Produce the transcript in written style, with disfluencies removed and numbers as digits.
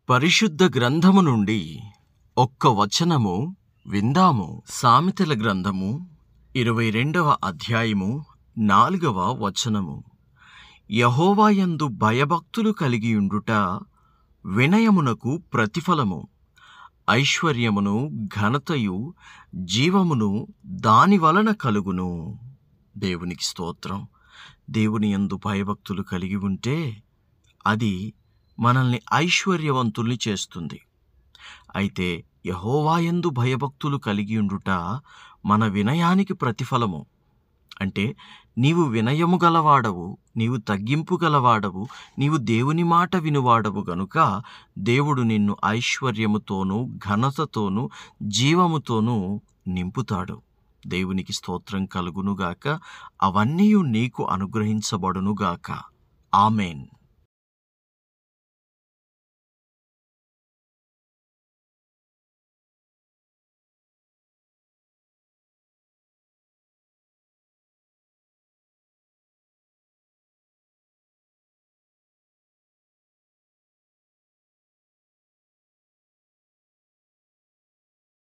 పరిశుద్ధ గ్రంథము నుండి ఒక్క వచనము విందాము. సామెతల గ్రంథము 22వ అధ్యాయము 4వ వచనము. యెహోవాయందు భయభక్తులు కలిగియుండుట వినయమునకు ప్రతిఫలము. ఐశ్వర్యమును ఘనతయు జీవమును దాని వలన కలుగును. దేవునికి స్తోత్రం. దేవుని యందు భయభక్తులు కలిగి ఉంటే అది మనల్ని ఐశ్వర్యవంతుల్ని చేస్తుంది. అయితే యెహోవాయందు భయభక్తులు కలిగి ఉండుట మన వినయానికి ప్రతిఫలము. అంటే నీవు వినయము గలవాడవు, నీవు తగ్గింపు గలవాడవు, నీవు దేవుని మాట వినువాడవు గనుక దేవుడు నిన్ను ఐశ్వర్యముతోనూ ఘనతతోనూ జీవముతోనూ నింపుతాడు. దేవునికి స్తోత్రం కలుగునుగాక. అవన్నీ నీకు అనుగ్రహించబడునుగాక. ఆమేన్.